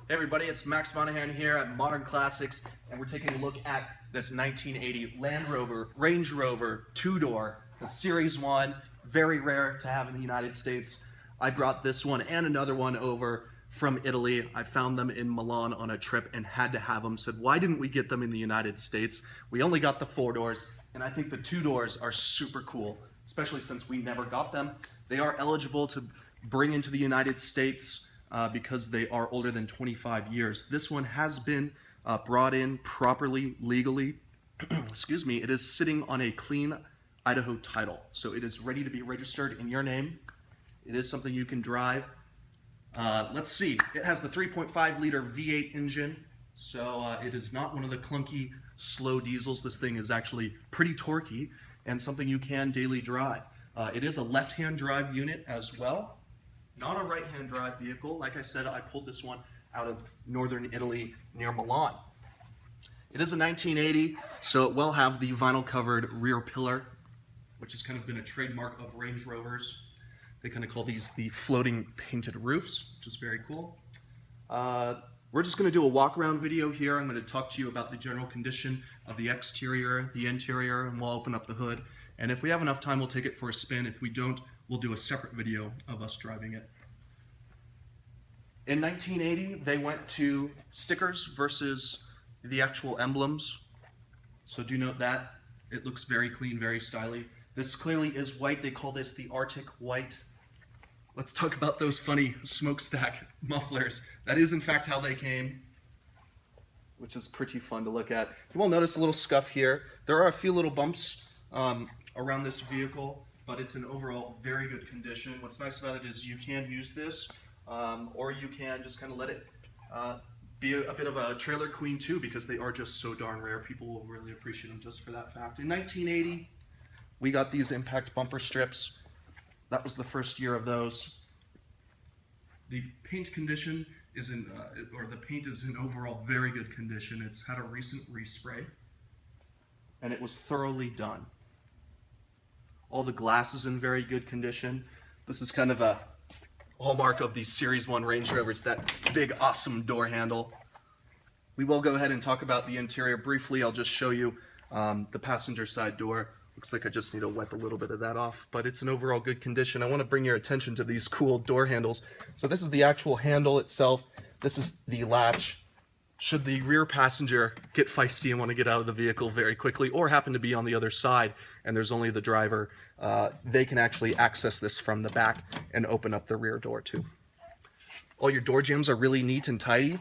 Hey everybody, it's Max Monahan here at Modern Classics, and we're taking a look at this 1980 Land Rover, Range Rover, two-door. It's a Series 1, very rare to have in the United States. I brought this one and another one over from Italy. I found them in Milan on a trip and had to have them. Said, why didn't we get them in the United States? We only got the four doors, and I think the two doors are super cool, especially since we never got them. They are eligible to bring into the United States because they are older than 25 years. This one has been brought in properly, legally. Excuse me, it is sitting on a clean Idaho title. So it is ready to be registered in your name. It is something you can drive. Let's see, it has the 3.5 liter V8 engine. So it is not one of the clunky, slow diesels. This thing is actually pretty torquey and something you can daily drive. It is a left-hand drive unit as well. Not a right-hand drive vehicle. Like I said, I pulled this one out of northern Italy near Milan. It is a 1980, so it will have the vinyl-covered rear pillar, which has kind of been a trademark of Range Rovers. They kind of call these the floating painted roofs, which is very cool. We're just going to do a walk-around video here. I'm going to talk to you about the general condition of the exterior, the interior, and we'll open up the hood. And if we have enough time, we'll take it for a spin. If we don't, we'll do a separate video of us driving it. In 1980, they went to stickers versus the actual emblems. So do note that. It looks very clean, very stylish. This clearly is white. They call this the Arctic white. Let's talk about those funny smokestack mufflers. That is in fact how they came, which is pretty fun to look at. You will notice a little scuff here. There are a few little bumps around this vehicle, but it's in overall very good condition. What's nice about it is you can use this, or you can just kind of let it be a bit of a trailer queen too, because they are just so darn rare. People will really appreciate them just for that fact. In 1980, we got these impact bumper strips. That was the first year of those. The paint condition is the paint is in overall very good condition. It's had a recent respray, and it was thoroughly done. All the glass is in very good condition. This is kind of a hallmark of these Series 1 Range Rovers, that big awesome door handle. We will go ahead and talk about the interior briefly. I'll just show you the passenger side door. Looks like I just need to wipe a little bit of that off, but it's in overall good condition. I want to bring your attention to these cool door handles. So this is the actual handle itself. This is the latch. Should the rear passenger get feisty and want to get out of the vehicle very quickly, or happen to be on the other side and there's only the driver, they can actually access this from the back and open up the rear door too. All your door jambs are really neat and tidy.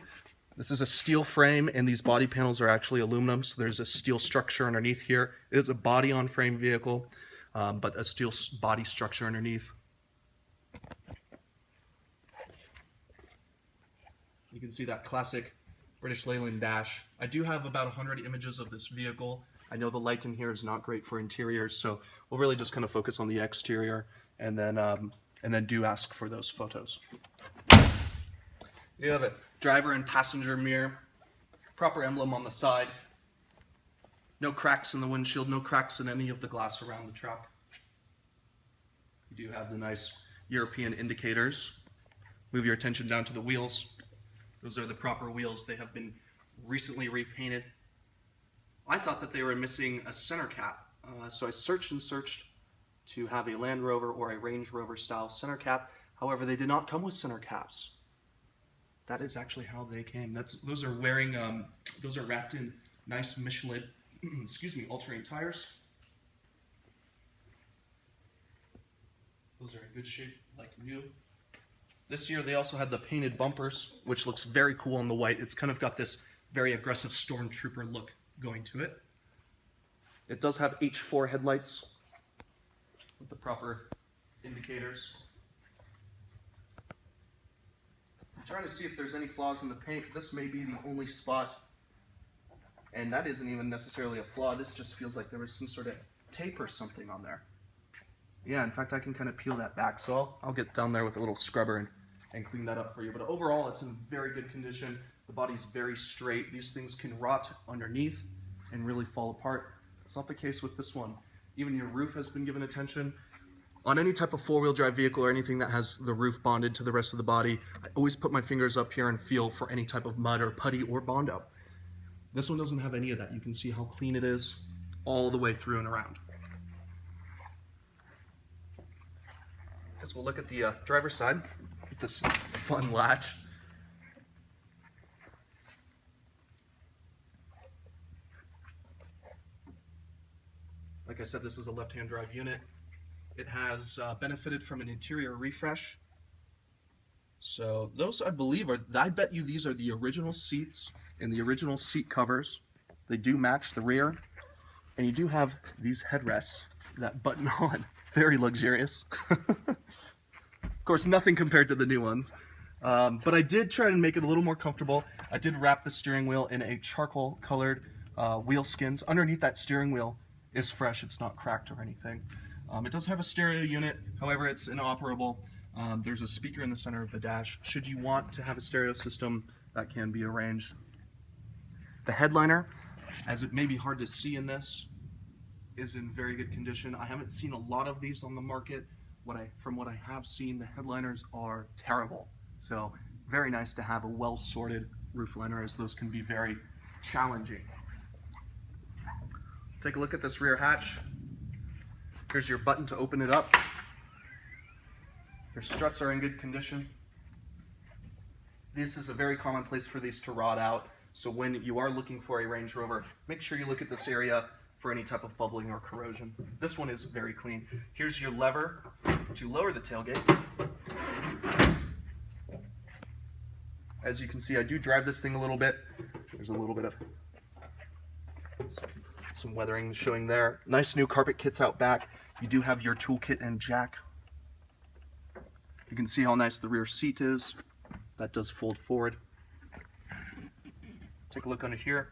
This is a steel frame, and these body panels are actually aluminum, so there's a steel structure underneath here. It is a body-on-frame vehicle, but a steel body structure underneath. You can see that classic British Leyland dash. I do have about 100 images of this vehicle. I know the light in here is not great for interiors, so we'll really just kind of focus on the exterior, and then do ask for those photos. You have a driver and passenger mirror, proper emblem on the side, no cracks in the windshield, no cracks in any of the glass around the truck. You do have the nice European indicators. Move your attention down to the wheels. Those are the proper wheels. They have been recently repainted. I thought that they were missing a center cap, so I searched and searched to have a Land Rover or a Range Rover style center cap. However, they did not come with center caps. That is actually how they came. Those are wrapped in nice Michelin, all-terrain tires. Those are in good shape, like new. This year they also had the painted bumpers, which looks very cool on the white. It's kind of got this very aggressive stormtrooper look going to it. It does have H4 headlights with the proper indicators. I'm trying to see if there's any flaws in the paint. This may be the only spot, and that isn't even necessarily a flaw. This just feels like there was some sort of tape or something on there. Yeah, in fact, I can kind of peel that back, so I'll get down there with a little scrubber and clean that up for you. But overall, it's in very good condition. The body's very straight. These things can rot underneath and really fall apart. It's not the case with this one. Even your roof has been given attention. On any type of four-wheel drive vehicle or anything that has the roof bonded to the rest of the body, I always put my fingers up here and feel for any type of mud or putty or Bondo. This one doesn't have any of that. You can see how clean it is all the way through and around. As we'll look at the driver's side with this fun latch. Like I said, this is a left-hand drive unit. It has benefited from an interior refresh. So those, I believe, I bet you these are the original seats and the original seat covers. They do match the rear. And you do have these headrests that button on. Very luxurious. Of course, nothing compared to the new ones. But I did try to make it a little more comfortable. I did wrap the steering wheel in a charcoal colored wheel skins. Underneath that steering wheel is fresh. It's not cracked or anything. It does have a stereo unit. However, it's inoperable. There's a speaker in the center of the dash. Should you want to have a stereo system, that can be arranged. The headliner, as it may be hard to see in this, is in very good condition. I haven't seen a lot of these on the market. From what I have seen, the headliners are terrible. So very nice to have a well-sorted roof liner, as those can be very challenging. Take a look at this rear hatch. Here's your button to open it up. Your struts are in good condition. This is a very common place for these to rot out. So when you are looking for a Range Rover, make sure you look at this area for any type of bubbling or corrosion. This one is very clean. Here's your lever to lower the tailgate. As you can see, I do drive this thing a little bit. There's a little bit of some weathering showing there. Nice new carpet kits out back. You do have your toolkit and jack. You can see how nice the rear seat is. That does fold forward. Take a look under here.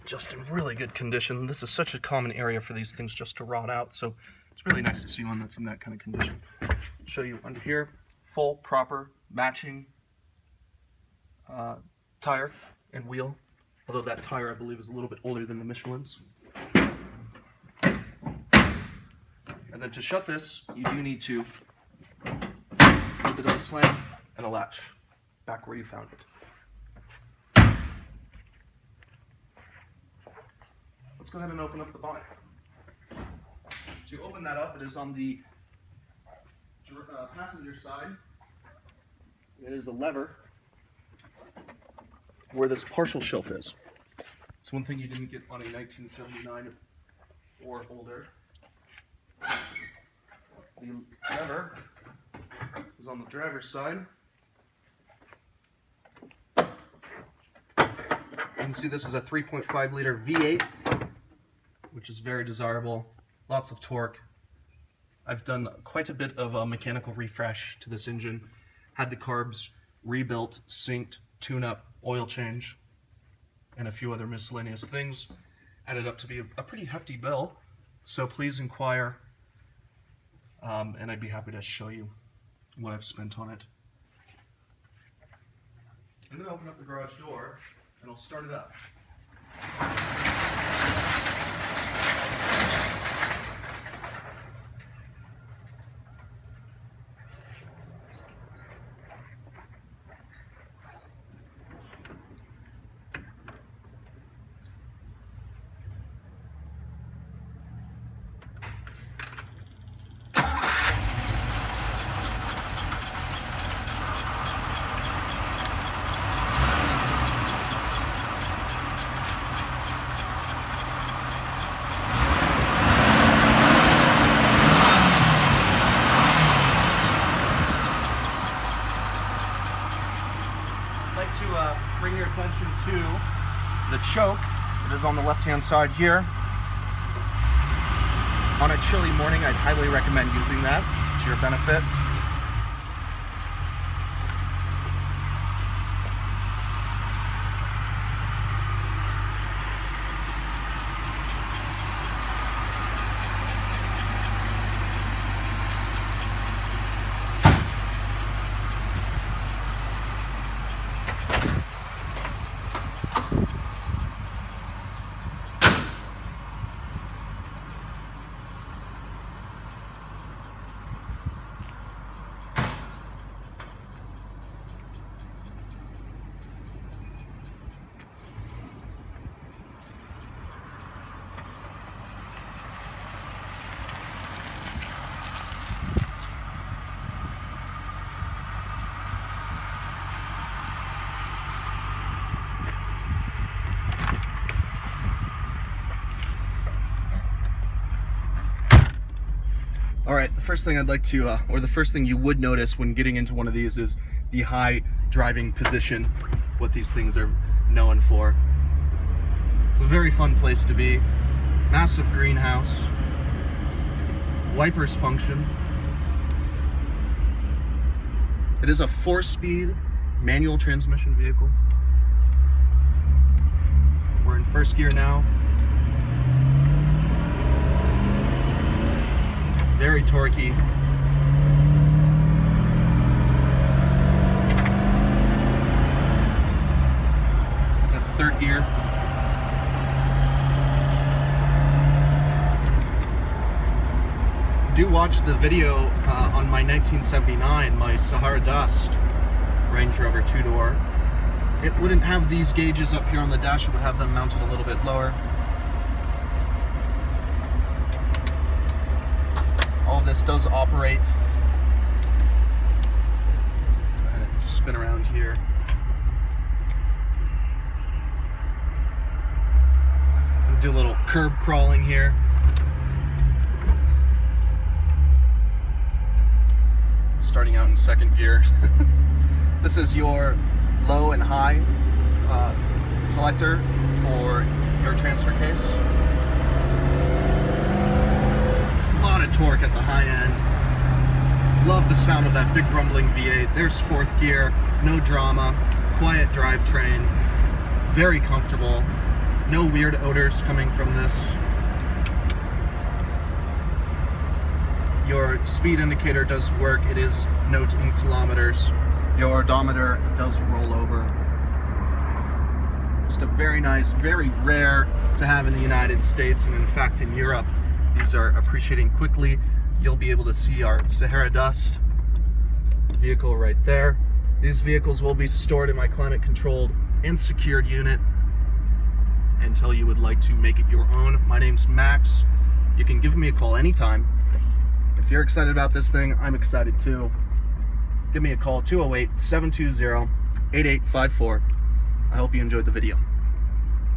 Just in really good condition. This is such a common area for these things just to rot out, so it's really nice to see one that's in that kind of condition. Show you under here, full, proper, matching tire and wheel, although that tire I believe is a little bit older than the Michelin's. And then to shut this, you do need to a little bit of a slam and a latch back where you found it. Let's go ahead and open up the bonnet. To open that up, it is on the passenger side. It is a lever where this partial shelf is. It's one thing you didn't get on a 1979 or older. The lever is on the driver's side. You can see this is a 3.5 liter V8, which is very desirable. Lots of torque. I've done quite a bit of a mechanical refresh to this engine. Had the carbs rebuilt, synced, tune-up, oil change, and a few other miscellaneous things. Added up to be a pretty hefty bill. So please inquire, and I'd be happy to show you what I've spent on it. I'm going to open up the garage door, and I'll start it up. Bring your attention to the choke. It is on the left-hand side here. On a chilly morning, I'd highly recommend using that to your benefit. right, the first thing I'd like to, or the first thing you would notice when getting into one of these is the high driving position, what these things are known for. It's a very fun place to be. Massive greenhouse. Wipers function. It is a 4-speed manual transmission vehicle. We're in first gear now. Very torquey. That's third gear. Do watch the video on my 1979, my Sahara Dust Range Rover 2-door. It wouldn't have these gauges up here on the dash, it would have them mounted a little bit lower. All of this does operate. Go ahead and spin around here. We'll do a little curb crawling here. Starting out in second gear. This is your low and high selector for your transfer case. A lot of torque at the high end. Love the sound of that big rumbling V8. There's fourth gear, no drama, quiet drivetrain, very comfortable, no weird odors coming from this. Your speed indicator does work. It is note in kilometers. Your odometer does roll over. Just a very nice, very rare to have in the United States, and in fact in Europe. These are appreciating quickly. You'll be able to see our Sahara Dust vehicle right there. These vehicles will be stored in my climate controlled and secured unit until you would like to make it your own. My name's Max. You can give me a call anytime. If you're excited about this thing, I'm excited too. Give me a call, 208-720-8854. I hope you enjoyed the video.